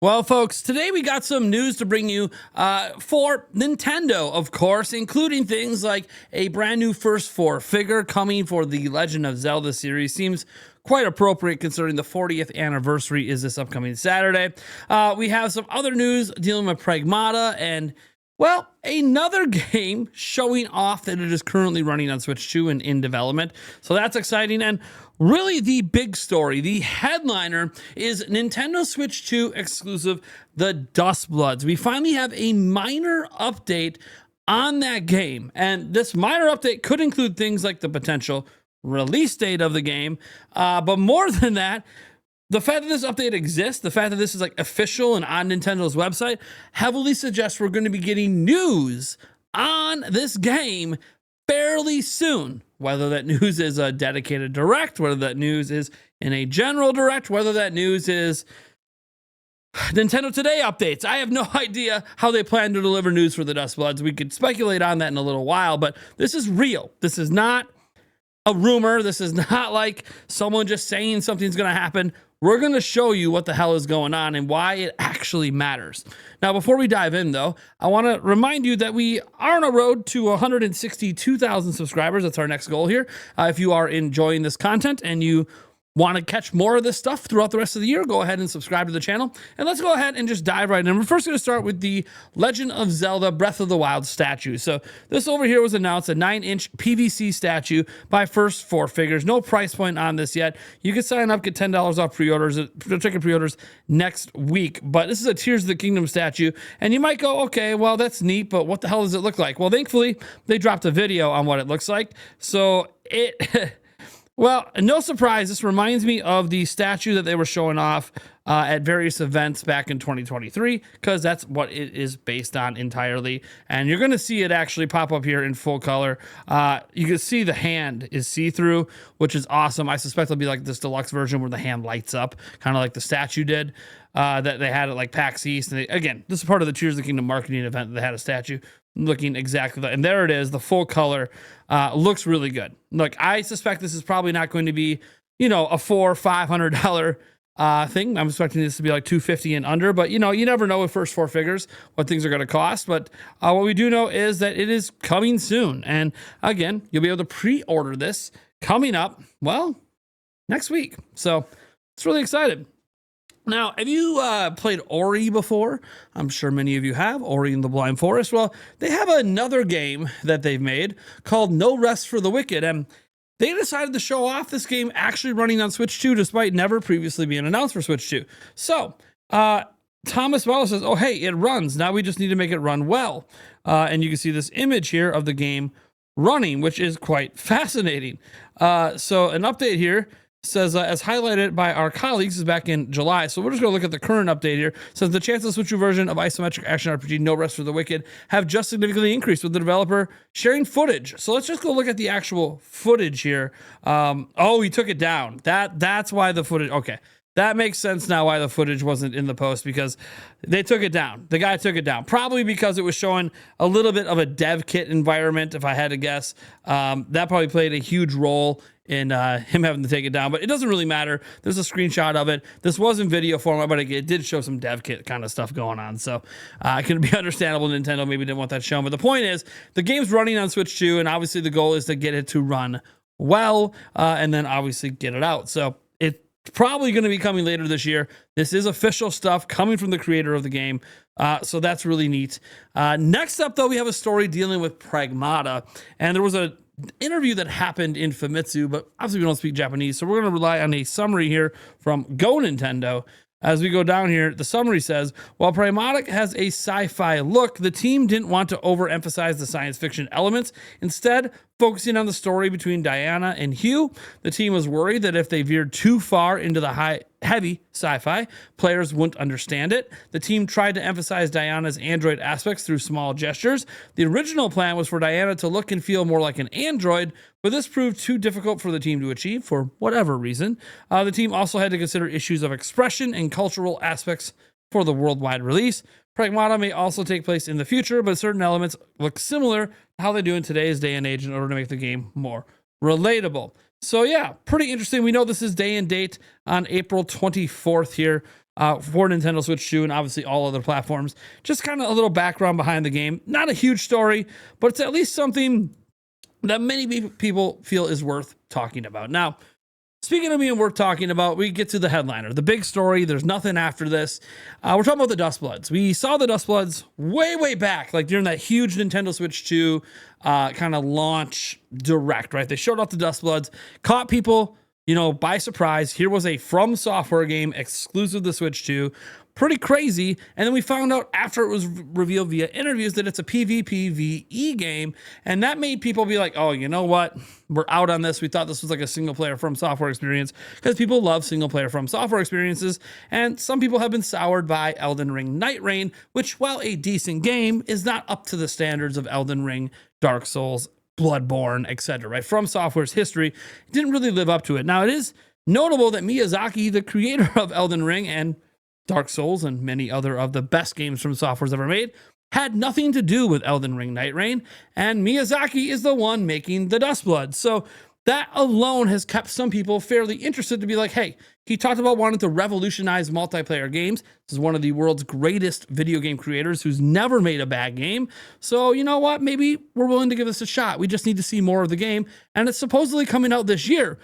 Well, folks, today we got some news to bring you for Nintendo, of course, including things like a brand new first four figure coming for the Legend of Zelda series. Seems quite appropriate considering the 40th anniversary is this upcoming Saturday. We have some other news dealing with Pragmata and, well, another game showing off that it is currently running on Switch 2 and in development. So that's exciting. And really the big story, the headliner, is Nintendo Switch 2 exclusive, the Duskbloods. We finally have a minor update on that game. And this minor update could include things like the potential release date of the game. But more than that, the fact that this update exists, the fact that this is like official and on Nintendo's website, heavily suggests we're going to be getting news on this game fairly soon. Whether that news is a dedicated direct, whether that news is in a general direct, whether that news is Nintendo Today updates. I have no idea how they plan to deliver news for the Duskbloods. We could speculate on that in a little while, but this is real. This is not a rumor. This is not like someone just saying something's going to happen. We're going to show you what the hell is going on and why it actually matters. Now, before we dive in, though, I want to remind you that we are on a road to 162,000 subscribers. That's our next goal here. If you are enjoying this content and you want to catch more of this stuff throughout the rest of the year, go ahead and subscribe to the channel. And let's go ahead and just dive right in. We're first going to start with the Legend of Zelda Breath of the Wild statue. So this over here was announced, a 9-inch PVC statue by First Four Figures. No price point on this yet. You can sign up, get $10 off pre-orders, ticket pre-orders next week. But this is a Tears of the Kingdom statue. And you might go, okay, well, that's neat, but what the hell does it look like? Well, thankfully, they dropped a video on what it looks like. So it... Well, no surprise, this reminds me of the statue that they were showing off at various events back in 2023, because that's what it is based on entirely. And you're going to see it actually pop up here in full color. You can see the hand is see-through, which is awesome. I suspect it'll be like this deluxe version where the hand lights up, kind of like the statue did. That they had at like PAX East. And again, this is part of the Tears of the Kingdom marketing event that they had a statue looking exactly like, and there it is, the full color. Looks really good. Look, I suspect this is probably not going to be, a $400-500 thing. I'm expecting this to be like $250 and under, but you never know with First Four Figures what things are going to cost. But what we do know is that it is coming soon. And again, you'll be able to pre-order this coming up, well, next week. So it's really excited. Now, have you played Ori before? I'm sure many of you have, Ori and the Blind Forest. Well, they have another game that they've made called No Rest for the Wicked, and they decided to show off this game actually running on Switch 2 despite never previously being announced for Switch 2. So, Thomas Wells says, oh, hey, it runs. Now we just need to make it run well. And you can see this image here of the game running, which is quite fascinating. So an update here says, as highlighted by our colleagues, is back in July. So we're just going to look at the current update here. Says the chances of Switch 2 version of isometric action RPG No Rest for the Wicked have just significantly increased with the developer sharing footage. So let's just go look at the actual footage here. Oh, he took it down. That's why the footage. Okay. That makes sense now why the footage wasn't in the post, because they took it down. The guy took it down. Probably because it was showing a little bit of a dev kit environment, if I had to guess. That probably played a huge role in him having to take it down, but it doesn't really matter. There's a screenshot of it. This was in video format, but it did show some dev kit kind of stuff going on. So it can be understandable Nintendo maybe didn't want that shown. But the point is, the game's running on Switch 2, and obviously the goal is to get it to run well, and then obviously get it out. So it's probably going to be coming later this year. This is official stuff coming from the creator of the game. So that's really neat. Next up, though, we have a story dealing with Pragmata. And there was an interview that happened in Famitsu, but obviously we don't speak Japanese. So we're going to rely on a summary here from Go Nintendo. As we go down here, the summary says, while Pragmata has a sci-fi look, the team didn't want to overemphasize the science fiction elements. Instead, focusing on the story between Diana and Hugh, the team was worried that if they veered too far into the heavy sci-fi, players wouldn't understand it. The team tried to emphasize Diana's android aspects through small gestures. The original plan was for Diana to look and feel more like an android, but this proved too difficult for the team to achieve for whatever reason. The team also had to consider issues of expression and cultural aspects for the worldwide release. Pragmata may also take place in the future, but certain elements look similar to how they do in today's day and age in order to make the game more relatable. So yeah, pretty interesting. We know this is day and date on April 24th here. for Nintendo Switch 2 and obviously all other platforms. Just kind of a little background behind the game. Not a huge story, but it's at least something that many people feel is worth talking about. Now, speaking of being worth talking about, we get to the headliner, the big story. There's nothing after this. We're talking about the Duskbloods. We saw the Duskbloods way back, like during that huge Nintendo Switch 2 kind of launch direct, right? They showed off the Duskbloods, caught people, by surprise. Here was a From Software game exclusive to Switch 2. Pretty crazy. And then we found out after it was revealed via interviews that it's a PvPvE game. And that made people be like, oh, you know what? We're out on this. We thought this was like a single player From Software experience because people love single player From Software experiences. And some people have been soured by Elden Ring Night Rain, which, while a decent game, is not up to the standards of Elden Ring, Dark Souls, Bloodborne, etc. Right? From Software's history didn't really live up to it. Now, it is notable that Miyazaki, the creator of Elden Ring and Dark Souls and many other of the best games From Software's ever made, had nothing to do with Elden Ring Night Rain, and Miyazaki is the one making the Duskbloods. So that alone has kept some people fairly interested to be like, hey, he talked about wanting to revolutionize multiplayer games. This is one of the world's greatest video game creators who's never made a bad game. So you know what? Maybe we're willing to give this a shot. We just need to see more of the game, and it's supposedly coming out this year.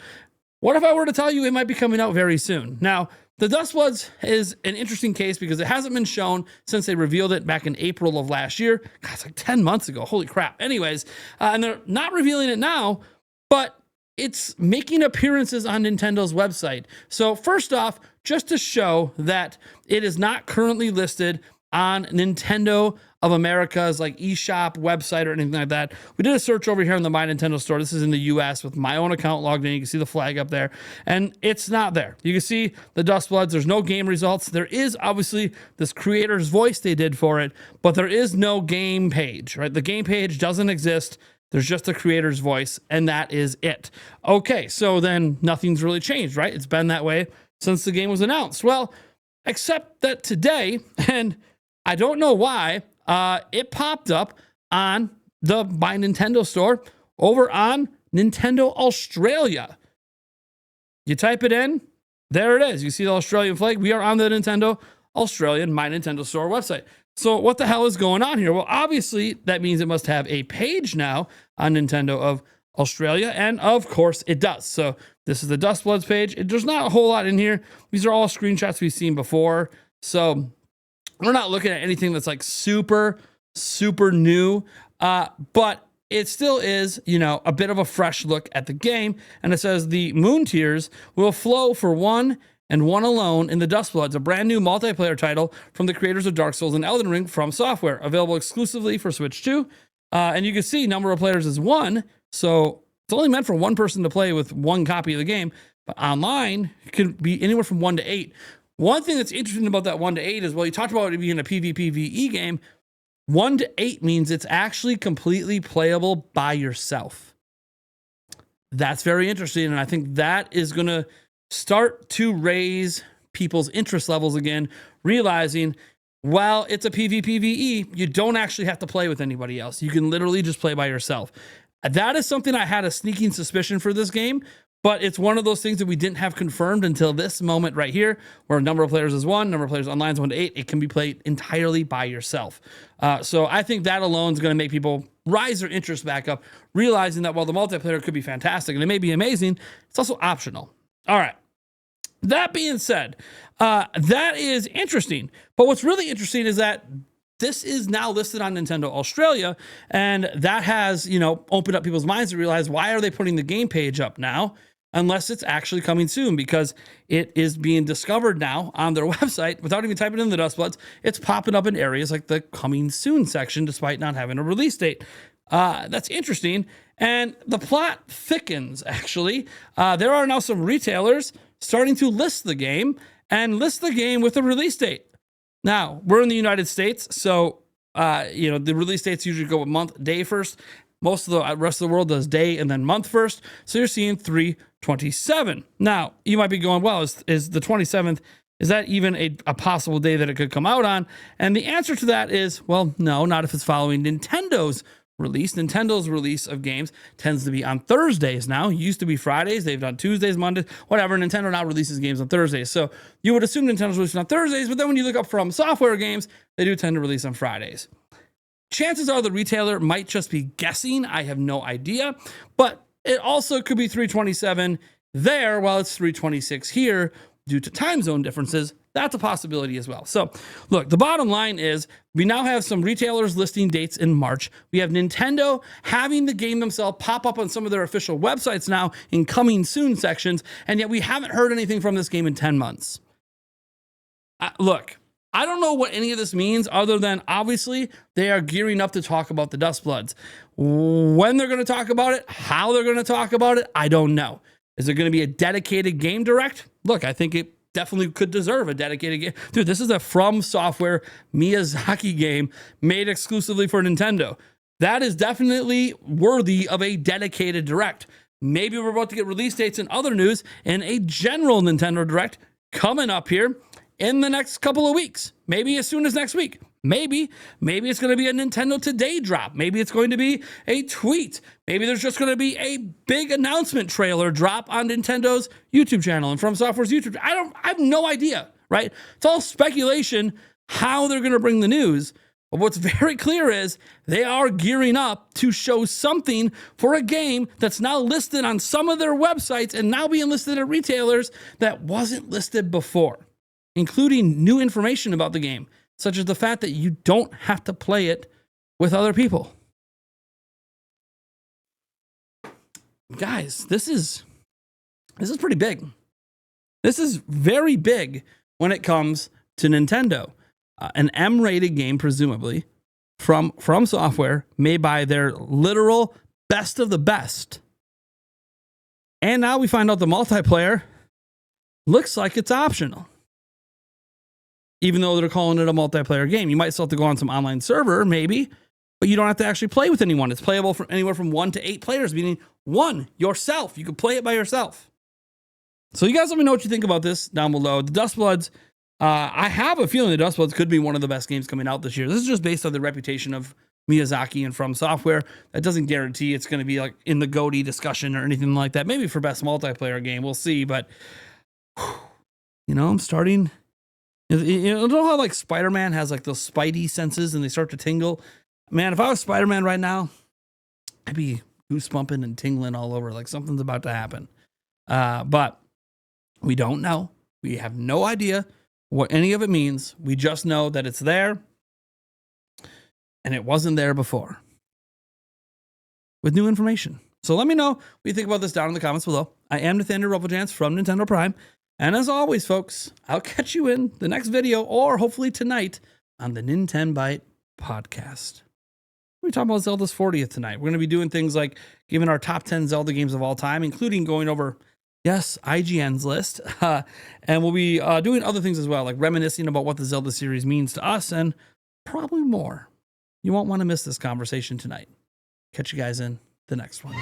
What if I were to tell you it might be coming out very soon? Now, the Duskbloods is an interesting case because it hasn't been shown since they revealed it back in April of last year. God, it's like 10 months ago. Holy crap. Anyways, and they're not revealing it now, but it's making appearances on Nintendo's website. So first off, just to show that it is not currently listed on Nintendo of America's like eShop website or anything like that. We did a search over here in the My Nintendo store. This is in the US with my own account logged in. You can see the flag up there, and it's not there. You can see the Duskbloods. There's no game results. There is obviously this creator's voice they did for it, but there is no game page, right? The game page doesn't exist. There's just the creator's voice, and that is it. Okay, so then nothing's really changed, right? It's been that way since the game was announced. Well, except that today, and I don't know why, it popped up on the My Nintendo store over on Nintendo Australia. You type it in, there it is. You see the Australian flag. We are on the Nintendo Australian My Nintendo store website. So what the hell is going on here? Well, obviously, that means it must have a page now on Nintendo of Australia, and of course it does. So this is the Duskbloods page. There's not a whole lot in here. These are all screenshots we've seen before. So we're not looking at anything that's like super new, but it still is, a bit of a fresh look at the game. And it says the Moon Tears will flow for one and one alone in the Duskbloods, a brand new multiplayer title from the creators of Dark Souls and Elden Ring From Software, available exclusively for Switch 2. And you can see number of players is 1, so it's only meant for one person to play with one copy of the game. But online, it can be anywhere from 1 to 8. One thing that's interesting about that 1 to 8 is, well, you talked about it being a PvPvE game. 1 to 8 means it's actually completely playable by yourself. That's very interesting, and I think that is going to start to raise people's interest levels again, realizing, while it's a PvPvE, you don't actually have to play with anybody else. You can literally just play by yourself. That is something I had a sneaking suspicion for this game, but it's one of those things that we didn't have confirmed until this moment right here, where number of players is 1, number of players online is 1 to 8. It can be played entirely by yourself. So I think that alone is going to make people rise their interest back up, realizing that while the multiplayer could be fantastic and it may be amazing, it's also optional. All right. That being said, that is interesting. But what's really interesting is that this is now listed on Nintendo Australia, and that has, opened up people's minds to realize, why are they putting the game page up now unless it's actually coming soon? Because it is being discovered now on their website without even typing in the Duskbloods. It's popping up in areas like the coming soon section despite not having a release date. That's interesting. And the plot thickens, actually. There are now some retailers starting to list the game and list the game with a release date. Now, we're in the United States, so, the release dates usually go with month, day first. Most of the rest of the world does day and then month first. So you're seeing 3/27. Now, you might be going, well, is the 27th, is that even a possible day that it could come out on? And the answer to that is, well, no, not if it's following Nintendo's release. Nintendo's release of games tends to be on Thursdays now. It used to be Fridays. They've done Tuesdays, Mondays, whatever. Nintendo now releases games on Thursdays. So you would assume Nintendo's releasing on Thursdays, but then when you look up From Software games, they do tend to release on Fridays. Chances are the retailer might just be guessing. I have no idea, but it also could be 327 there while it's 326 here due to time zone differences. That's a possibility as well. So look, the bottom line is we now have some retailers listing dates in March. We have Nintendo having the game themselves pop up on some of their official websites now in coming soon sections, and yet we haven't heard anything from this game in 10 months. Look, I don't know what any of this means other than obviously they are gearing up to talk about the Duskbloods. When they're going to talk about it, how they're going to talk about it, I don't know. Is there going to be a dedicated game direct? Look, I think it definitely could deserve a dedicated game. Dude, this is a From Software Miyazaki game made exclusively for Nintendo. That is definitely worthy of a dedicated direct. Maybe we're about to get release dates and other news in a general Nintendo direct coming up here in the next couple of weeks. Maybe as soon as next week. Maybe it's going to be a Nintendo Today drop. Maybe it's going to be a tweet. Maybe there's just going to be a big announcement trailer drop on Nintendo's YouTube channel and From Software's YouTube. I have no idea, right? It's all speculation how they're going to bring the news. But what's very clear is they are gearing up to show something for a game that's now listed on some of their websites and now being listed at retailers that wasn't listed before, including new information about the game, such as the fact that you don't have to play it with other people. Guys, this is pretty big. This is very big when it comes to Nintendo. An M-rated game, presumably, from Software, made by their literal best of the best. And now we find out the multiplayer looks like it's optional. Even though they're calling it a multiplayer game. You might still have to go on some online server, maybe, but you don't have to actually play with anyone. It's playable from anywhere from 1 to 8 players, meaning 1, yourself. You can play it by yourself. So you guys let me know what you think about this down below. The Duskbloods, I have a feeling the Duskbloods could be one of the best games coming out this year. This is just based on the reputation of Miyazaki and From Software. That doesn't guarantee it's going to be like in the GOTY discussion or anything like that. Maybe for best multiplayer game, we'll see. But, I'm starting... You know how like Spider-Man has like those spidey senses and they start to tingle? Man, if I was Spider-Man right now, I'd be goosebumping and tingling all over like something's about to happen. But we don't know. We have no idea what any of it means. We just know that it's there and it wasn't there before with new information. So let me know what you think about this down in the comments below. I am Nathaniel Rufflejans from Nintendo Prime. And as always, folks, I'll catch you in the next video or hopefully tonight on the Nintendo Byte podcast. We're talking about Zelda's 40th tonight. We're going to be doing things like giving our top 10 Zelda games of all time, including going over, yes, IGN's list. And we'll be doing other things as well, like reminiscing about what the Zelda series means to us and probably more. You won't want to miss this conversation tonight. Catch you guys in the next one.